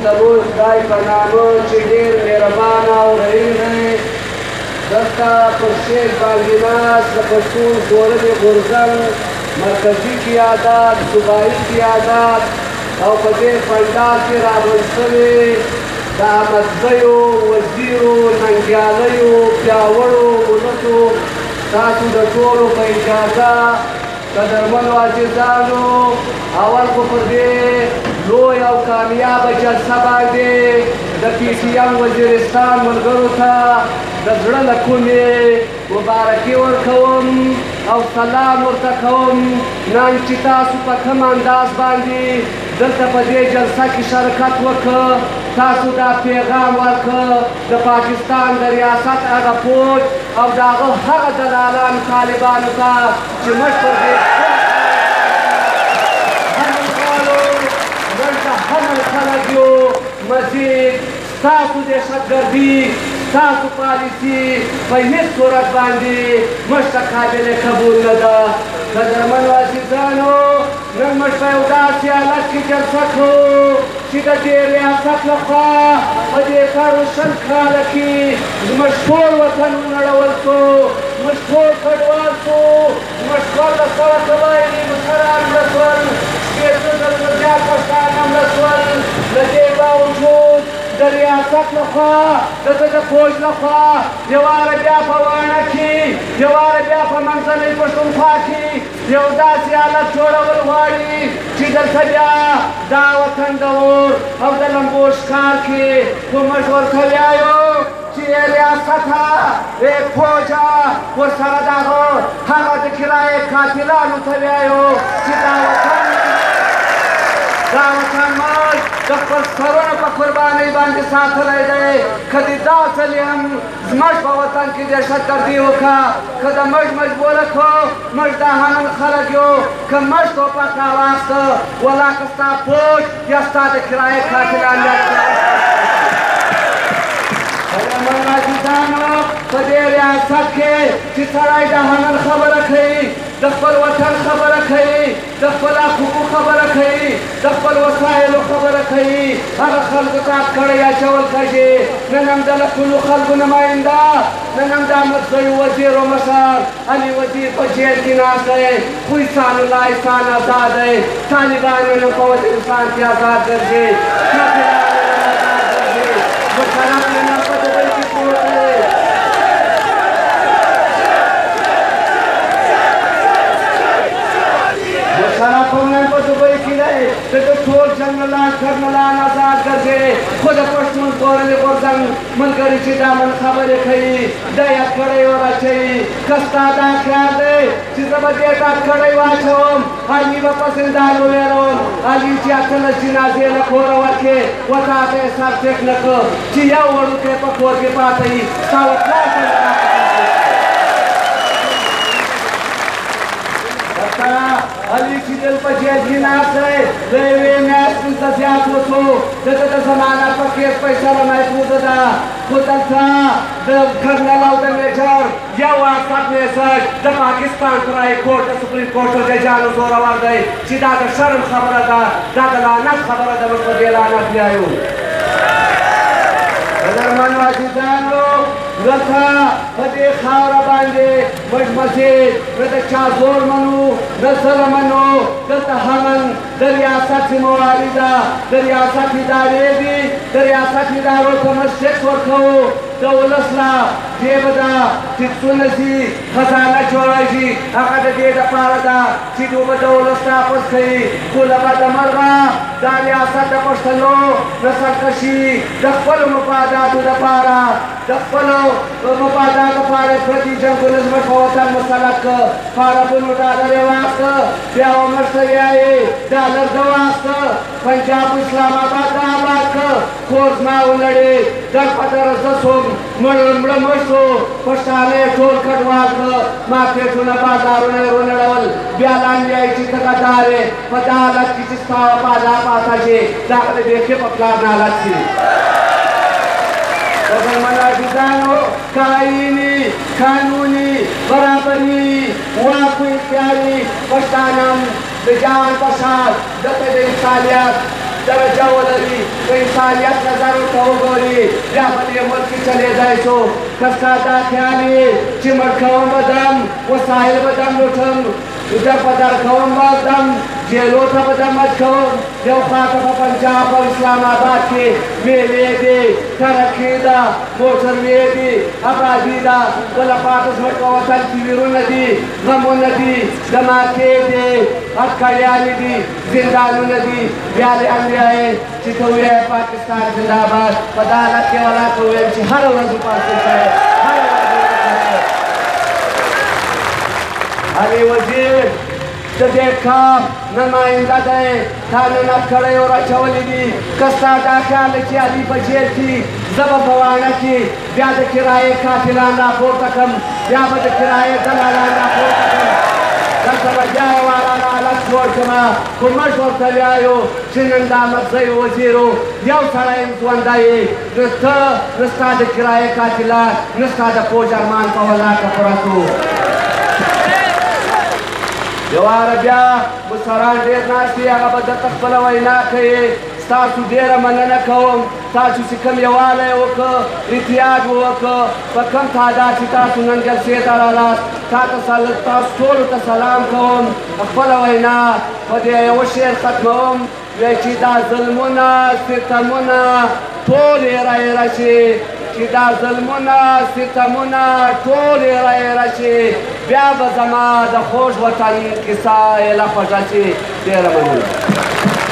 दलोई खुदाई का नाम चिडेर मेहरबान और रहीम है दस्ता पर शेख बालगिनास पश्तून जोरन गुरजन मरकजी क़ियादत सूबाई क़ियादत और पदे पंडाल के रावंसवे दामदयो वजीरो नंग्यालयो प्यावड़ो उलटो तासु दटोलो का इजाज़ा कदरमन वाजिदानो अवल को पदे लो या कामयाब जलसा बांधे दपीसीएम वजीरिस्तान मलगरो था दजड़ा लकुमे मुबारकी और कौम और सलाम और तकौम नानचिता सुपखम अंदाज बांधी दलता पदे जलसा की शरकत वक तासुदा पैगाम वक द पाकिस्तान द रियासत आगा पोच और दागो हक दलालान तालिबान का चिमट पर दे हमल खलगियो मजीद तासु दहशतगर्दी तासु पॉलिसी पहले सूरत बांधी मुस्तकाबिल कबूल नदा कदरमन वाजिदानो नमश पैदासी अलग की जलसको चिदा देरे आसक लखा पदे कारुशन खालकी मशहूर वतन नड़वल को मशहूर खड़वाल को मशहूर लसरा कबायली मुसरान लसवल के सुदल मजा पस्ताना लसवल लजे बावजूद दरियासत लखा दत फौज लखा जवार ब्याफा वाना की जवार ब्याफा मंजल पशुफा की यौदा सियालत छोड़वल वाड़ी चिदल सजा दावतन दौर अब्दुल बोशकार की कुमशवर खलियायो रियासत एक फौजा और सरदा हो हम किराए कातिला नुथलियायो चिदावतन दावतन मल दफर सरों पर कुर्बानी बांध साथ रह गए खदीदा चले हम मज वतन की दहशत गर्दी होखा खदा मज मजबूर रखो मजदा हम खरजो कमज तो पका वास्ता वला कस्ता पोच यस्ता दे किराए खातिला पदे रियासत के चिसराई दहन खबर रखी दफल वतन खबर रखी दफल हुकूक खबर रखी दफल वसाइल खबर रखी हर खल्क का खड़े या चवल कजे ननम दल कुल खल्क नुमाइंदा ननम दामत सही वजीर मसार अली वजीर को जेल की नास है कोई सान लाइसान आजाद है तालिबान ने कौत इंसान की आजाद कर दे वो खराब लेना पड़े की कोर्ट है शराब पवने को दुबई की रहे तो छोड़ जंगला करनला आजाद कर दे खुद पश्तून कोरले कोरजंग मनकरी चिदा मन खबर खई दया करे और अच्छी कस्ता दा क्या दे चिदा बजे का करे वाचोम आली वापसिंदा लोयरोम आली चियातल जिनाजे न खोरवर के वताते सर टेक नको चिया वड़ू के पकोर के पातई सावला अली चिदल पजे जिनास है रेलवे मैच इंतजाम होतो जत जमाना पर केस पैसा रमाय पुददा खुदल था द कर्नल ऑफ द मेजर या वाकत में सर द Pakistan trial court supreme court दे जानो जोरावर दे सीधा द शर्म खबर दा दादलाना खबर दा को देलाना पियायो कदरमन वाजिदानो रथा पदे खावरा बांधे मजमसे रता चाजोर मनु नसल मनु रता हमन दरियासत मोवालिदा दरियासत इदारेदी दरियासत इदारो कमस्टेक वर्खो दौलसला जेबदा चित्सुनसी खजाना चोराजी अकद देदा पारदा चिदु बदौलसला पसखई कुलबा दमरगा दरियासत पस्तलो रसकशी दफल मुपादा दुदपारा दफलो मुपादा कपारे प्रति जंगुलस में फौतन मसलक पारा बुनुदा दरेवाक ब्याव मरसयाए डालर दवाक पंजाब इस्लामाबाद दाबाक खोजना उलड़े दर पदर ससोम मड़मड़मसो पस्ताने टोल कटवाक माके सुना बाजार ने रोनड़वल ब्यालान जाई चितका दारे पदालत की चिस्ता पादा पाता जे दाखले देखे पकला नालत सी बगैमना दिजानो कायनी कानूनी बराबरी वाकु इत्यादि पस्तानम बेजान पसार दते इंसानियत दरजा वदरी इंसान انسانیت نظر ورته وګوري بیا په دې ملک کې چلېدی شو که ستا دا خیال وي چې مړ کوم به دم وسایل به دم لوټم در په در کوم به دم جیلو ته به دم مچ کوم یو خوا ته په پنجاب او اسلام آباد کې میلې دي ترقي ده موټروې دي ابادي ده بله خواته زموږ په وطن کې ویرونه دي غمونه دي دماکې دي هتکړیانې دي زندانونه دي بیا دې انډیا یې چې ته ووایې پاکستان زنده‌باد په دا حالت کې ولاته وویل چې هره ورځ وپاڅېږئ هره ورځ علي وزیر د دې کار نماینده دی تا ننت کړی او راچولی دي که ستا دا خیال دی چې علي په جیل کې زه به په واڼه کې بیا د کرایې قاتلان راپورته کړم بیا به د کرایې دلالان راپورته کړم دلته به بیا یې واړه حالت جوړ کړمه خو موږ ورته وایو چې نن دا مغزی وزیرو یو سړی ژوندی یې نو ته نه ستا د کرایې قاتلان نه ستا د فوج ارمان په ولاکه پرتو یو واره بیا مشران ډېر ناست دي هغه به درته خپله وینا کوي ستاسو ډېره مننه کوم تاسو چې کوم یووالی وکړه اتحاد وکړه په کوم تعداد چې تاسو نن جلسې ته رالاست تاسو ټولو ته سلام کوم خپله وینا په دې یوه شعر ختموم وایي چې دا ظلمونه ستمونه ټول ایره ایره شي چې دا ظلمونه ستمونه ټول ایره ایره شي بیا به زما د خوږ وطن کیسه ایله خوږه شي ډېره مننه